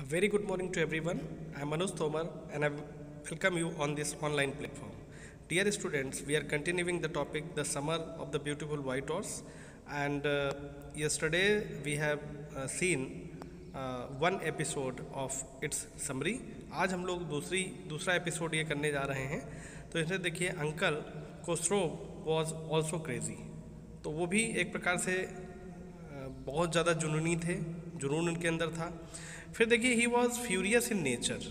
A very good morning to everyone. I am Manoj Tomar and I welcome you on this online platform. Dear students, we are continuing the topic The Summer of the Beautiful White Horse, and yesterday we have seen one episode of its summary. आज हम लोग दूसरा episode ये करने जा रहे हैं। तो इसमें देखिए अंकल कोस्ट्रोव वॉज ऑल्सो क्रेजी। तो वो भी एक प्रकार से बहुत ज़्यादा जुनूनी थे, जुनून उनके अंदर था। फिर देखिए he was furious in nature,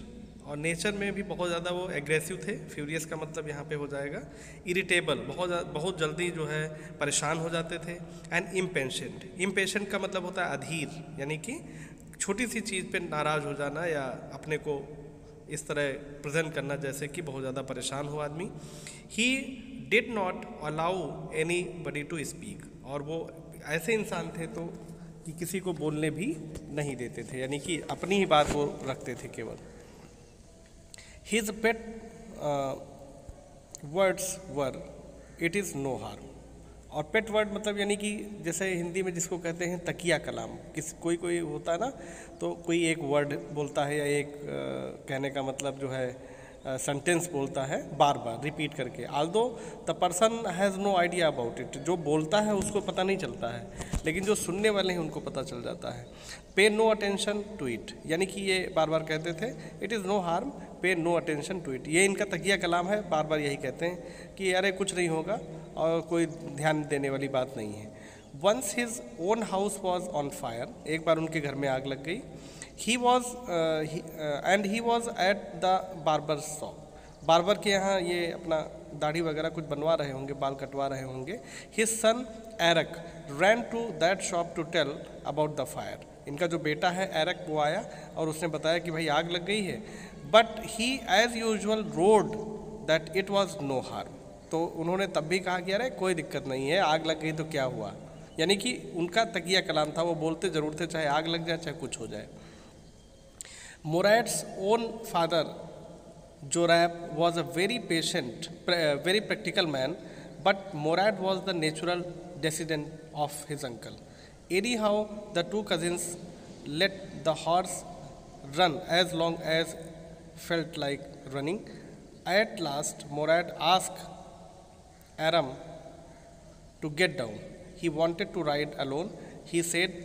और नेचर में भी बहुत ज़्यादा वो एग्रेसिव थे। फ्यूरियस का मतलब यहाँ पे हो जाएगा इरिटेबल, बहुत जल्दी जो है परेशान हो जाते थे। एंड इम्पेशेंट, इम्पेशेंट का मतलब होता है अधीर, यानी कि छोटी सी चीज़ पे नाराज़ हो जाना या अपने को इस तरह प्रेजेंट करना जैसे कि बहुत ज़्यादा परेशान हो आदमी। He did not allow anybody to speak, और वो ऐसे इंसान थे तो कि किसी को बोलने भी नहीं देते थे, यानी कि अपनी ही बात वो रखते थे केवल। His pet words were it is no harm, और पेट वर्ड मतलब यानी कि जैसे हिंदी में जिसको कहते हैं तकिया कलाम, कोई होता है ना, तो कोई एक वर्ड बोलता है या एक कहने का मतलब जो है सेंटेंस बोलता है बार बार रिपीट करके। Although the person has no idea about it, जो बोलता है उसको पता नहीं चलता है, लेकिन जो सुनने वाले हैं उनको पता चल जाता है। पे नो अटेंशन टू इट, यानी कि ये बार बार कहते थे इट इज़ नो हार्म, पे नो अटेंशन टू इट। ये इनका तकिया कलाम है, बार बार यही कहते हैं कि अरे कुछ नहीं होगा और कोई ध्यान देने वाली बात नहीं है। Once his own house was on fire, एक बार उनके घर में आग लग गई। He was at the barber shop, barber के यहाँ ये अपना दाढ़ी वगैरह कुछ बनवा रहे होंगे, बाल कटवा रहे होंगे। His son Erak ran to that shop to tell about the fire, इनका जो बेटा है एरक वो आया और उसने बताया कि भाई आग लग गई है। But he as usual wrote that it was no harm, तो उन्होंने तब भी कहा कि अरे कोई दिक्कत नहीं है, आग लग गई तो क्या हुआ, यानी कि उनका तकिया कलाम था, वो बोलते ज़रूर थे चाहे आग लग जाए चाहे कुछ हो जाए। Murad's own father, Jorab, was a very patient, very practical man, but Murad was the natural descendant of his uncle. Anyhow, the two cousins let the horse run as long as felt like running. At last, Murad asked Aram to get down. He wanted to ride alone. He said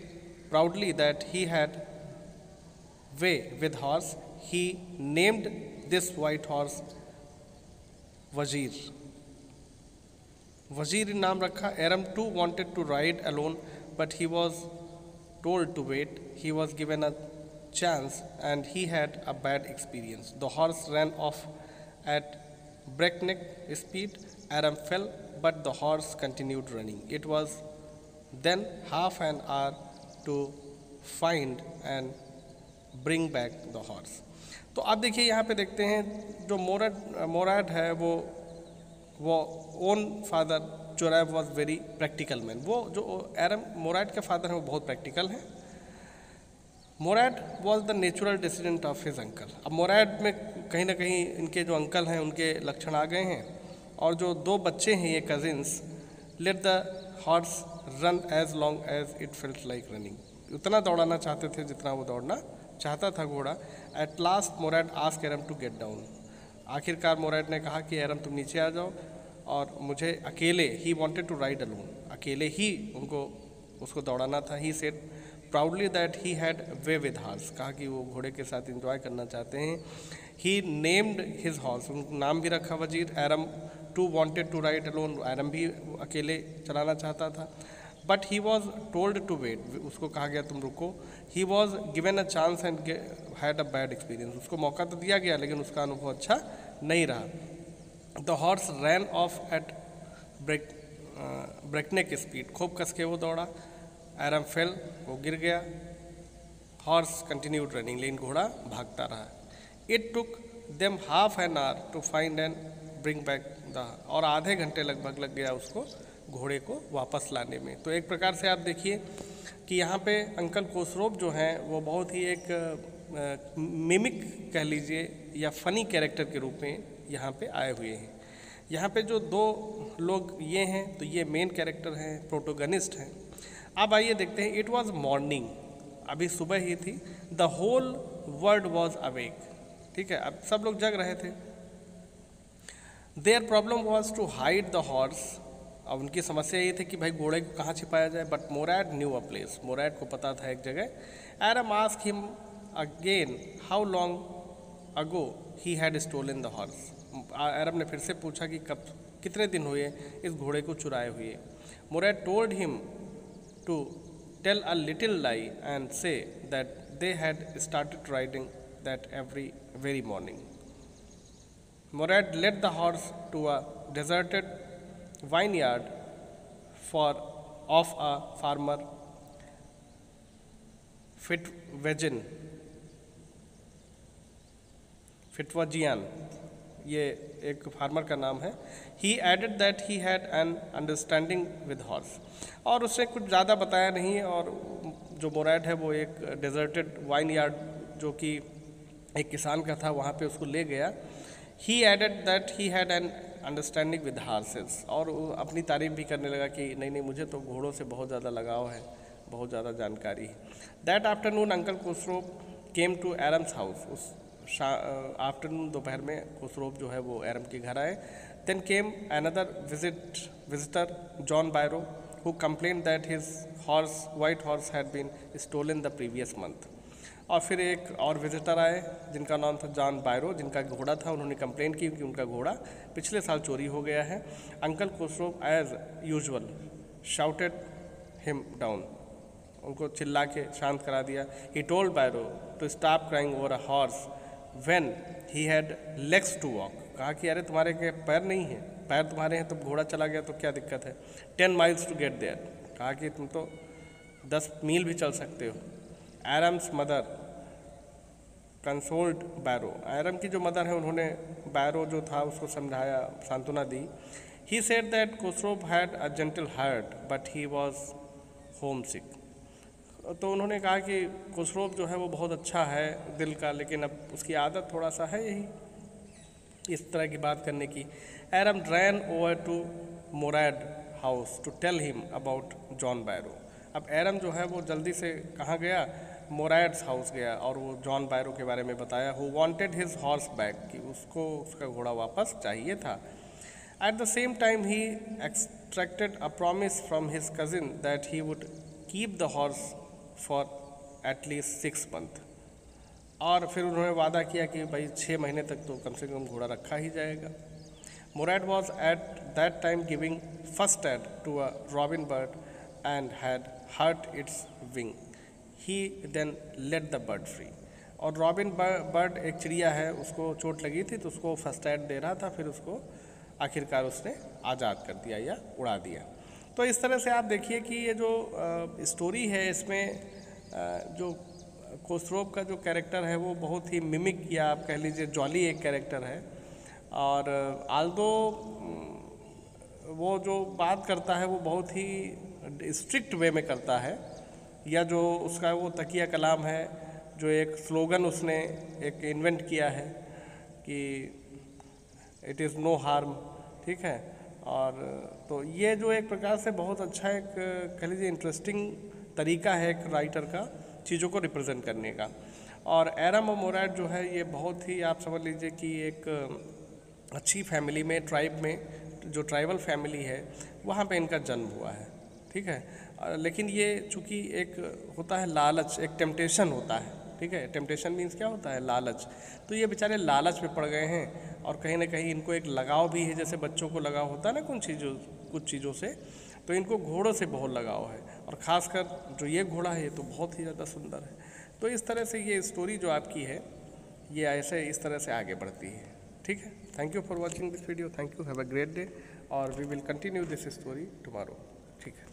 proudly that he had way with horse. He named this white horse Wazir. Wazir नाम रखा। Aram too wanted to ride alone, but he was told to wait. He was given a chance and he had a bad experience. The horse ran off at breakneck speed. Aram fell, but the horse continued running. It was then half an hour to find and bring back the horse. तो आप देखिए यहाँ पे देखते हैं जो Mourad है वो own father Zorab was very practical man. वो जो एरम मोराड के फादर हैं वो बहुत प्रैक्टिकल हैं। Mourad was the natural descendant of his uncle. अब मोराड में कहीं ना कहीं इनके जो अंकल हैं उनके लक्षण आ गए हैं, और जो दो बच्चे हैं ये cousins, let the horse run as long as it felt like running, उतना दौड़ाना चाहते थे जितना वो दौड़ना चाहता था घोड़ा। At last Mourad ask Aram to get down, आखिरकार मोराड ने कहा कि एरम तुम नीचे आ जाओ और मुझे अकेले, he wanted to ride alone, अकेले ही उसको दौड़ाना था। He said proudly that he had way with horse, कहा कि वो घोड़े के साथ इंजॉय करना चाहते हैं। ही नेम्ड हिज हॉर्स, उनको नाम भी रखा वजीर। Aram too wanted to ride alone, Aram भी अकेले चलाना चाहता था। But he was told to wait, उसको कहा गया तुम रुको। He was given a chance and had a bad experience, उसको मौका तो दिया गया लेकिन उसका अनुभव अच्छा नहीं रहा। The horse ran off at breakneck speed, खूब कस के वो दौड़ा। एरम फेल, वो गिर गया। हॉर्स कंटिन्यूड रनिंग, लेकिन घोड़ा भागता रहा। It took them half an hour to find and bring back the, और आधे घंटे लगभग लग गया उसको घोड़े को वापस लाने में। तो एक प्रकार से आप देखिए कि यहाँ पे अंकल कोसरोव जो हैं वो बहुत ही एक मिमिक कह लीजिए या फ़नी कैरेक्टर के रूप में यहाँ पे आए हुए हैं। यहाँ पे जो दो लोग ये हैं तो ये मेन कैरेक्टर हैं, प्रोटोगनिस्ट हैं। अब आइए देखते हैं। इट वॉज मॉर्निंग, अभी सुबह ही थी। The whole world was awake. ठीक है, अब सब लोग जग रहे थे। Their problem was to hide the horse. अब उनकी समस्या ये थी कि भाई घोड़े को कहाँ छिपाया जाए, but Mourad knew a place, Mourad को पता था एक जगह। Aram ask him again how long ago he had stolen the horse. Aram ने फिर से पूछा कि कब, कितने दिन हुए इस घोड़े को चुराए हुए। Mourad told him to tell a little lie and say that they had started riding that very morning. Morad led the horse to a deserted vineyard of a farmer Fitwajian, ये एक फार्मर का नाम है। He added that he had an understanding with horse, और उसने कुछ ज़्यादा बताया नहीं। और जो मोरैड है वो एक डेजर्टेड वाइन यार्ड जो कि एक किसान का था, वहाँ पे उसको ले गया। He added that he had an understanding with horses, और वो अपनी तारीफ भी करने लगा कि नहीं नहीं, मुझे तो घोड़ों से बहुत ज़्यादा लगाव है, बहुत ज़्यादा जानकारी है। That afternoon uncle Khosrove came to Aram's house. उस आफ्टरनून, दोपहर में खुसरोव जो है वो एरम के घर आए। Then came another visitor John Byro who complain that his white horse had been stolen the previous month. और फिर एक और विजिटर आए जिनका नाम था जॉन बायरो, जिनका घोड़ा था। उन्होंने कंप्लेन की कि उनका घोड़ा पिछले साल चोरी हो गया है। Uncle Khosrove as usual shouted him down, उनको चिल्ला के शांत करा दिया। He told Byro to stop crying over a horse when he had legs to walk. कहा कि अरे तुम्हारे के पैर नहीं हैं, पैर तुम्हारे हैं तो घोड़ा चला गया तो क्या दिक्कत है। 10 miles टू गेट देयर, कहा कि तुम तो 10 मील भी चल सकते हो। एरम्स मदर कंसोल्ड बैरो, एरम की जो मदर है उन्होंने बैरो जो था उसको समझाया, सांत्वना दी। He said that Khosrove had a gentle heart but he was homesick. तो उन्होंने कहा कि खुसरोव जो है वो बहुत अच्छा है दिल का, लेकिन अब उसकी आदत थोड़ा सा है यही इस तरह की बात करने की। Erum ran over to Murad house to tell him about John Biro. अब एरम जो है वो जल्दी से कहाँ गया, मोरैड्स हाउस गया, और वो जॉन बायरो के बारे में बताया। Who wanted his horse back, कि उसको उसका घोड़ा वापस चाहिए था। At the same time he extracted a promise from his cousin that he would keep the horse for at least 6 months। और फिर उन्होंने वादा किया कि भाई 6 महीने तक तो कम से कम घोड़ा रखा ही जाएगा। Murad was at that time giving first aid to a robin bird and had hurt its wing. He then let the bird free. और रॉबिन बर्ड एक चिड़िया है, उसको चोट लगी थी तो उसको फर्स्ट एड दे रहा था, फिर उसको आखिरकार उसने आज़ाद कर दिया या उड़ा दिया। तो इस तरह से आप देखिए कि ये जो स्टोरी है इसमें जो खुसरोव का जो कैरेक्टर है वो बहुत ही मिमिक, या आप कह लीजिए जॉली एक कैरेक्टर है। और आल्दो वो जो बात करता है वो बहुत ही स्ट्रिक्ट वे में करता है, या जो उसका वो तकिया कलाम है, जो एक स्लोगन उसने एक इन्वेंट किया है कि इट इज़ नो हार्म, ठीक है। और तो ये जो एक प्रकार से बहुत अच्छा एक कह लीजिए इंटरेस्टिंग तरीका है एक राइटर का चीज़ों को रिप्रेजेंट करने का। और एरम और मोरैड जो है ये बहुत ही आप समझ लीजिए कि एक अच्छी फैमिली में, ट्राइब में, जो ट्राइबल फैमिली है वहाँ पे इनका जन्म हुआ है, ठीक है। लेकिन ये चूँकि एक होता है लालच, एक टेम्पटेशन होता है, ठीक है। टेम्पटेशन मीन्स क्या होता है, लालच। तो ये बेचारे लालच में पड़ गए हैं, और कहीं ना कहीं इनको एक लगाव भी है, जैसे बच्चों को लगाव होता है ना कुछ चीज़ों से, तो इनको घोड़ों से बहुत लगाव है। और ख़ासकर जो ये घोड़ा है ये तो बहुत ही ज़्यादा सुंदर है। तो इस तरह से ये स्टोरी जो आपकी है ये ऐसे इस तरह से आगे बढ़ती है, ठीक है। Thank you for watching this video, thank you, have a great day, और we will continue this story tomorrow, ठीक है।